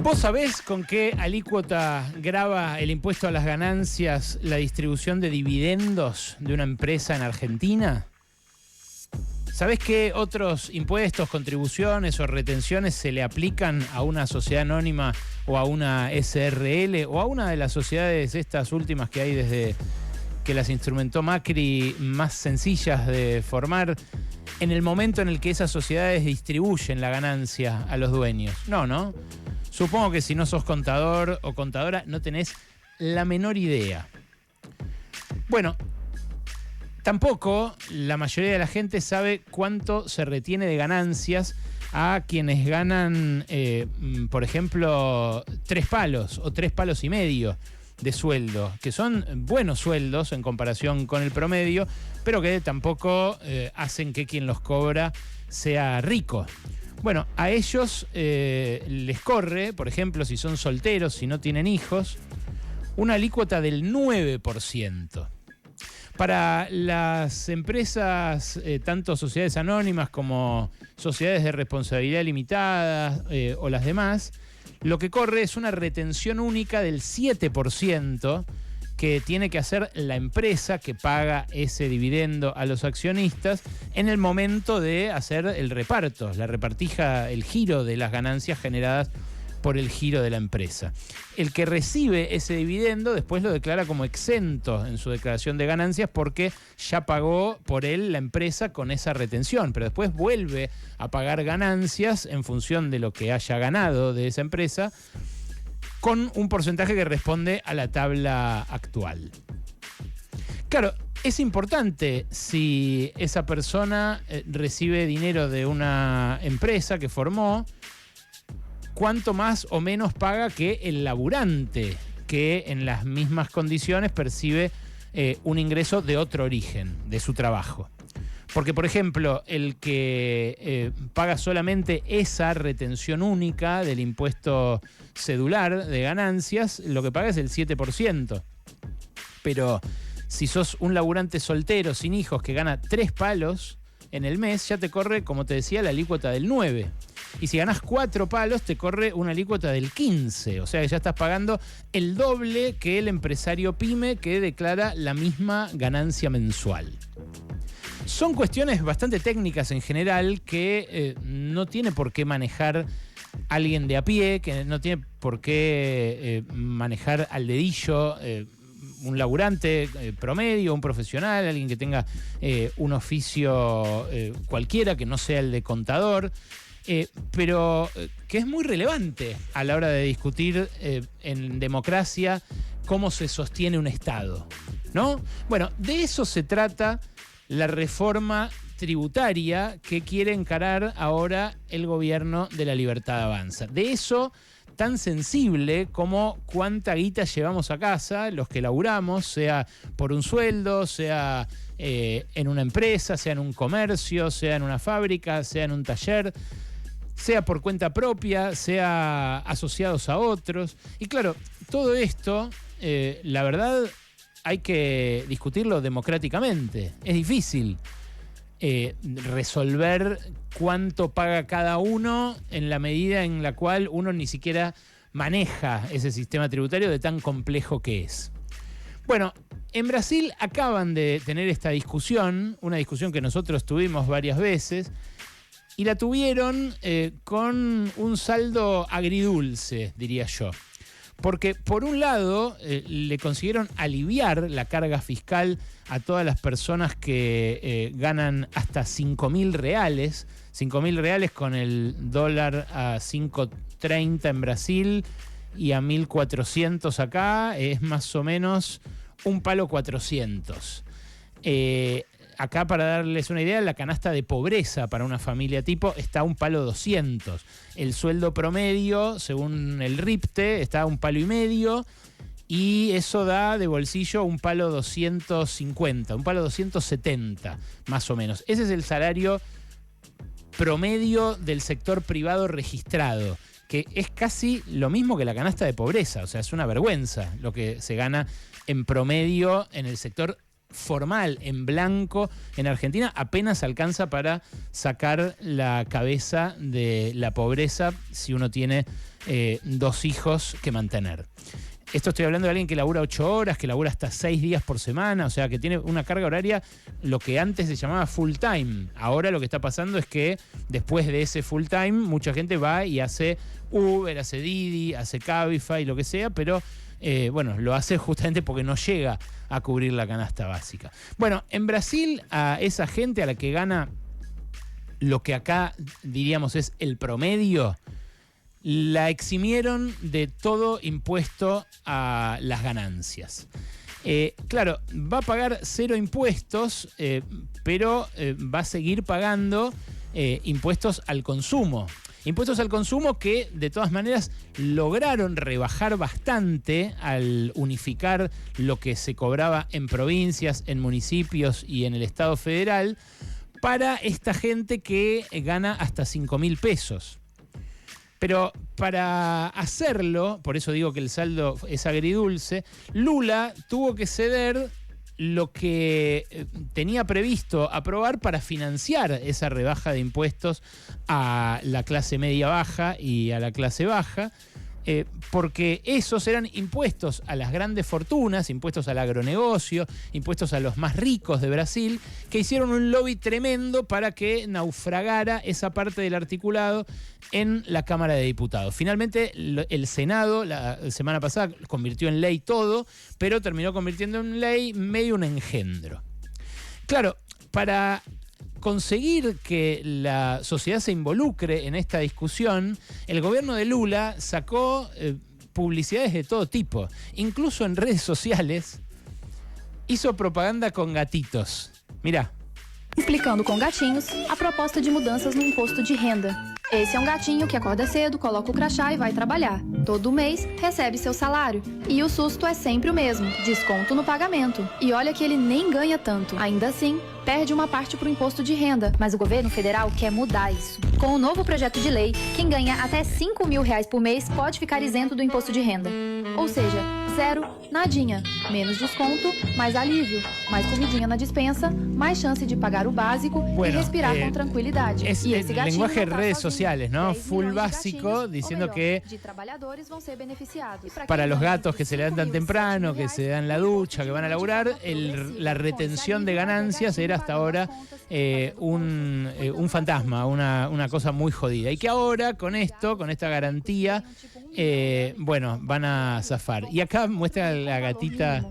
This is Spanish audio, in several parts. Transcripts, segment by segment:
¿Vos sabés con qué alícuota grava el impuesto a las ganancias la distribución de dividendos de una empresa en Argentina? ¿Sabés qué otros impuestos, contribuciones o retenciones se le aplican a una sociedad anónima o a una SRL o a una de las sociedades estas últimas que hay desde que las instrumentó Macri, más sencillas de formar, en el momento en el que esas sociedades distribuyen la ganancia a los dueños? No. Supongo que si no sos contador o contadora no tenés la menor idea. Bueno, tampoco la mayoría de la gente sabe cuánto se retiene de ganancias a quienes ganan, por ejemplo, 3 palos o 3 palos y medio de sueldo, que son buenos sueldos en comparación con el promedio, pero que tampoco hacen que quien los cobra sea rico. Bueno, a ellos les corre, por ejemplo, si son solteros, si no tienen hijos, una alícuota del 9%. Para las empresas, tanto sociedades anónimas como sociedades de responsabilidad limitada o las demás, lo que corre es una retención única del 7% que tiene que hacer la empresa que paga ese dividendo a los accionistas en el momento de hacer el reparto, la repartija, el giro de las ganancias generadas por el giro de la empresa. El que recibe ese dividendo después lo declara como exento en su declaración de ganancias porque ya pagó por él la empresa con esa retención, pero después vuelve a pagar ganancias en función de lo que haya ganado de esa empresa, con un porcentaje que responde a la tabla actual. Claro, es importante si esa persona recibe dinero de una empresa que formó, cuánto más o menos paga que el laburante, que en las mismas condiciones percibe un ingreso de otro origen, de su trabajo. Porque, por ejemplo, el que paga solamente esa retención única del impuesto cedular de ganancias, lo que paga es el 7%. Pero si sos un laburante soltero, sin hijos, que gana 3 palos en el mes, ya te corre, como te decía, la alícuota del 9%. Y si ganás 4 palos, te corre una alícuota del 15%. O sea que ya estás pagando el doble que el empresario pyme que declara la misma ganancia mensual. Son cuestiones bastante técnicas en general que no tiene por qué manejar alguien de a pie, que no tiene por qué manejar al dedillo un laburante promedio, un profesional, alguien que tenga un oficio cualquiera, que no sea el de contador, pero que es muy relevante a la hora de discutir en democracia cómo se sostiene un Estado, ¿no? Bueno, de eso se trata la reforma tributaria que quiere encarar ahora el gobierno de La Libertad Avanza. De eso tan sensible como cuánta guita llevamos a casa, los que laburamos, sea por un sueldo, sea en una empresa, sea en un comercio, sea en una fábrica, sea en un taller, sea por cuenta propia, sea asociados a otros. Y claro, todo esto, la verdad, hay que discutirlo democráticamente. Es difícil resolver cuánto paga cada uno en la medida en la cual uno ni siquiera maneja ese sistema tributario de tan complejo que es. Bueno, en Brasil acaban de tener esta discusión, una discusión que nosotros tuvimos varias veces, y la tuvieron con un saldo agridulce, diría yo. Porque por un lado le consiguieron aliviar la carga fiscal a todas las personas que ganan hasta 5.000 reales. 5.000 reales con el dólar a 5.30 en Brasil y a 1.400 acá, es más o menos un palo 400. Acá, para darles una idea, la canasta de pobreza para una familia tipo está a un palo 200. El sueldo promedio, según el RIPTE, está a un palo y medio. Y eso da de bolsillo un palo 250, un palo 270, más o menos. Ese es el salario promedio del sector privado registrado, que es casi lo mismo que la canasta de pobreza. O sea, es una vergüenza lo que se gana en promedio en el sector formal, en blanco, en Argentina, apenas alcanza para sacar la cabeza de la pobreza si uno tiene 2 hijos que mantener. Esto estoy hablando de alguien que labura 8 horas, que labura hasta 6 días por semana, o sea, que tiene una carga horaria, lo que antes se llamaba full time. Ahora lo que está pasando es que después de ese full time, mucha gente va y hace Uber, hace Didi, hace Cabify, lo que sea, pero bueno, lo hace justamente porque no llega a cubrir la canasta básica. Bueno, en Brasil, a esa gente a la que gana lo que acá diríamos es el promedio, la eximieron de todo impuesto a las ganancias. Claro, va a pagar 0 impuestos, pero va a seguir pagando impuestos al consumo. Impuestos al consumo que de todas maneras lograron rebajar bastante al unificar lo que se cobraba en provincias, en municipios y en el Estado federal para esta gente que gana hasta 5.000 pesos. Pero para hacerlo, por eso digo que el saldo es agridulce, Lula tuvo que ceder lo que tenía previsto aprobar para financiar esa rebaja de impuestos a la clase media baja y a la clase baja, porque esos eran impuestos a las grandes fortunas, impuestos al agronegocio, impuestos a los más ricos de Brasil, que hicieron un lobby tremendo para que naufragara esa parte del articulado en la Cámara de Diputados. Finalmente, el Senado, la semana pasada, convirtió en ley todo, pero terminó convirtiendo en ley medio un engendro. Claro, para conseguir que la sociedad se involucre en esta discusión, el gobierno de Lula sacó publicidades de todo tipo. Incluso en redes sociales hizo propaganda con gatitos. Mirá. Explicando com gatinhos a proposta de mudanças no imposto de renda. Esse é um gatinho que acorda cedo, coloca o crachá e vai trabalhar. Todo mês recebe seu salário. E o susto é sempre o mesmo, desconto no pagamento. E olha que ele nem ganha tanto. Ainda assim, perde uma parte pro imposto de renda. Mas o governo federal quer mudar isso. Com o novo projeto de lei, quem ganha até R$5.000 por mês pode ficar isento do imposto de renda. Ou seja, 0, nadinha. Menos desconto, mais alívio. Mais comidinha na dispensa, mais chance de pagar o básico y respirar con tranquilidad. Es el lenguaje de redes sociales, ¿no? Full básico, diciendo que para los gatos que se levantan temprano, que se dan la ducha, que van a laburar, la retención de ganancias era hasta ahora un fantasma, una cosa muy jodida. Y que ahora, con esto, con esta garantía, bueno, van a zafar. Y acá muestra la gatita.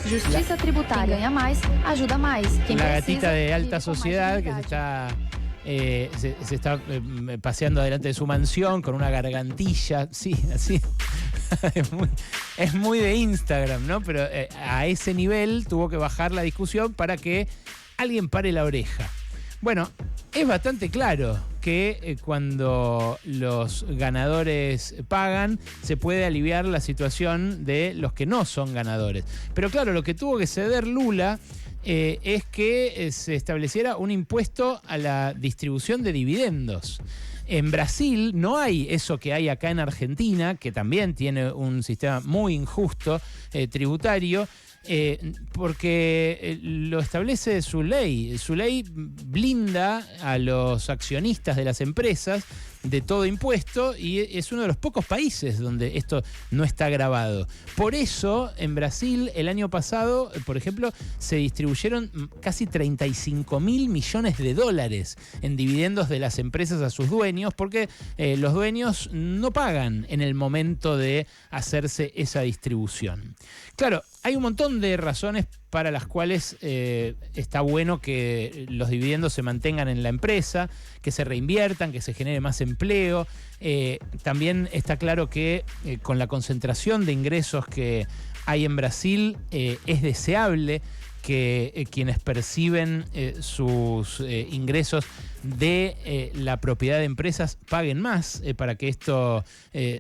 Justiça tributária. Quem ganha mais, ajuda mais. Quem la gatita de alta sociedad que se está paseando adelante de su mansión con una gargantilla, sí, así. es muy de Instagram, ¿no? Pero a ese nivel tuvo que bajar la discusión para que alguien pare la oreja. Bueno, es bastante claro que cuando los ganadores pagan, se puede aliviar la situación de los que no son ganadores. Pero claro, lo que tuvo que ceder Lula es que se estableciera un impuesto a la distribución de dividendos. En Brasil no hay eso que hay acá en Argentina, que también tiene un sistema muy injusto tributario, porque lo establece su ley. Su ley blinda a los accionistas de las empresas de todo impuesto y es uno de los pocos países donde esto no está grabado. Por eso, en Brasil, el año pasado, por ejemplo, se distribuyeron casi 35.000 millones de dólares en dividendos de las empresas a sus dueños, porque los dueños no pagan en el momento de hacerse esa distribución. Claro, hay un montón de razones para las cuales está bueno que los dividendos se mantengan en la empresa, que se reinviertan, que se genere más empleo. También está claro que con la concentración de ingresos que hay en Brasil, es deseable que quienes perciben sus ingresos de la propiedad de empresas paguen más para que esto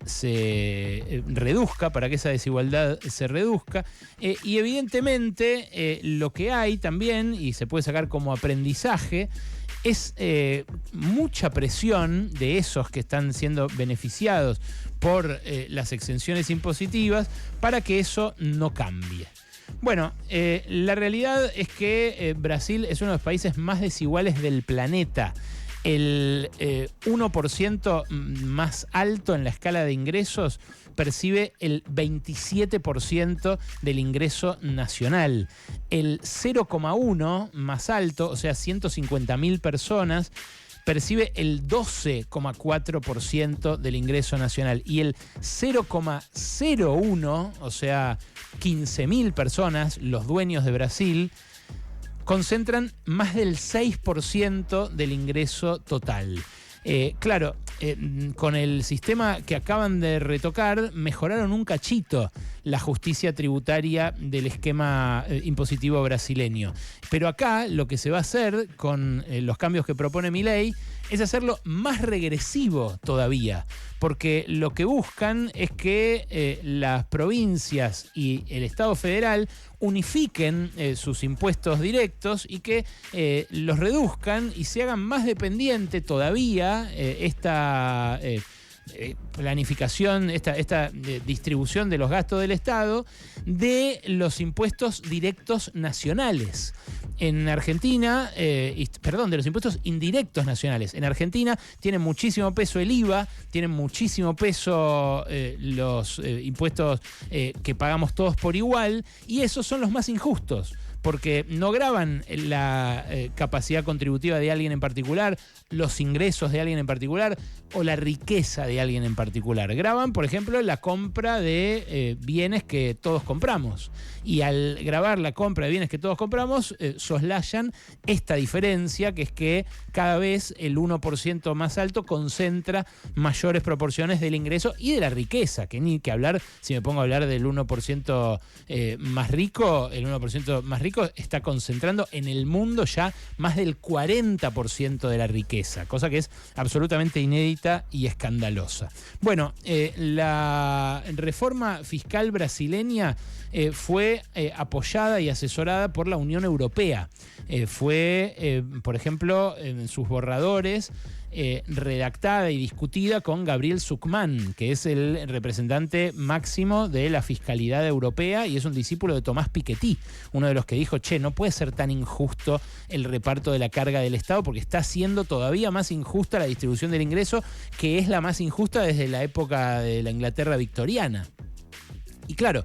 se reduzca, para que esa desigualdad se reduzca. Y evidentemente lo que hay también, y se puede sacar como aprendizaje, es mucha presión de esos que están siendo beneficiados por las exenciones impositivas para que eso no cambie. Bueno, la realidad es que Brasil es uno de los países más desiguales del planeta. El 1% más alto en la escala de ingresos percibe el 27% del ingreso nacional. El 0,1 más alto, o sea, 150.000 personas, percibe el 12,4% del ingreso nacional. Y el 0,01, o sea, 15.000 personas, los dueños de Brasil, concentran más del 6% del ingreso total. Claro, con el sistema que acaban de retocar, mejoraron un cachito la justicia tributaria del esquema impositivo brasileño. Pero acá lo que se va a hacer con los cambios que propone Milei es hacerlo más regresivo todavía, porque lo que buscan es que las provincias y el Estado federal unifiquen sus impuestos directos y que los reduzcan y se hagan más dependiente todavía esta planificación, esta distribución de los gastos del Estado de los impuestos directos nacionales. En Argentina, de los impuestos indirectos nacionales. En Argentina tiene muchísimo peso el IVA, tienen muchísimo peso los impuestos que pagamos todos por igual, y esos son los más injustos, porque no gravan la capacidad contributiva de alguien en particular, los ingresos de alguien en particular o la riqueza de alguien en particular. Gravan, por ejemplo, la compra de bienes que todos compramos. Y al gravar la compra de bienes que todos compramos, soslayan esta diferencia, que es que cada vez el 1% más alto concentra mayores proporciones del ingreso y de la riqueza, que ni que hablar, si me pongo a hablar del 1% más rico, el 1% más rico está concentrando en el mundo ya más del 40% de la riqueza, cosa que es absolutamente inédita y escandalosa. Bueno, la reforma fiscal brasileña fue apoyada y asesorada por la Unión Europea. Fue, por ejemplo, en sus borradores, redactada y discutida con Gabriel Zucman, que es el representante máximo de la fiscalidad europea y es un discípulo de Tomás Piketty, uno de los que dijo, no puede ser tan injusto el reparto de la carga del Estado porque está siendo todavía más injusta la distribución del ingreso, que es la más injusta desde la época de la Inglaterra victoriana. Y claro,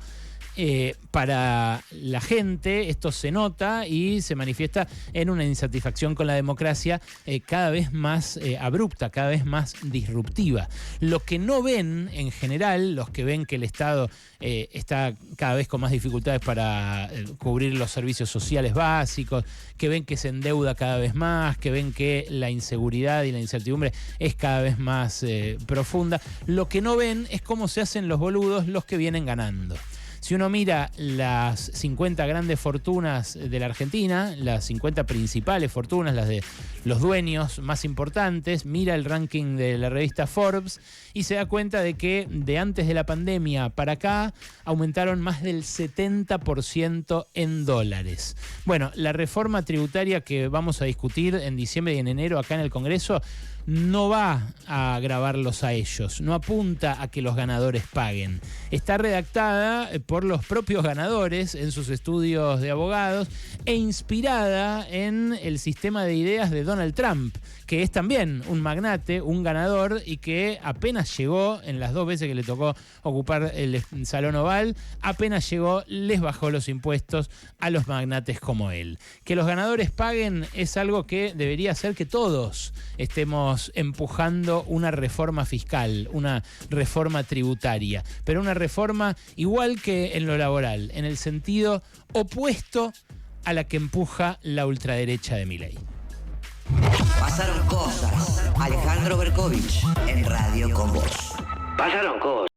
para la gente esto se nota y se manifiesta en una insatisfacción con la democracia cada vez más abrupta, cada vez más disruptiva. Lo que no ven en general, los que ven que el Estado está cada vez con más dificultades para cubrir los servicios sociales básicos, que ven que se endeuda cada vez más, que ven que la inseguridad y la incertidumbre es cada vez más profunda, lo que no ven es cómo se hacen los boludos los que vienen ganando. Si uno mira las 50 grandes fortunas de la Argentina, las 50 principales fortunas, las de los dueños más importantes, mira el ranking de la revista Forbes y se da cuenta de que de antes de la pandemia para acá aumentaron más del 70% en dólares. Bueno, la reforma tributaria que vamos a discutir en diciembre y en enero acá en el Congreso no va a gravarlos a ellos, no apunta a que los ganadores paguen. Está redactada por los propios ganadores en sus estudios de abogados e inspirada en el sistema de ideas de Donald Trump, que es también un magnate, un ganador y que apenas llegó, en las 2 veces que le tocó ocupar el Salón Oval, apenas llegó, les bajó los impuestos a los magnates como él. Que los ganadores paguen es algo que debería hacer que todos estemos empujando una reforma fiscal, una reforma tributaria, pero una reforma igual que en lo laboral, en el sentido opuesto a la que empuja la ultraderecha de Milei. Pasaron cosas. Alejandro Berkovich en Radio con Vos. Pasaron cosas.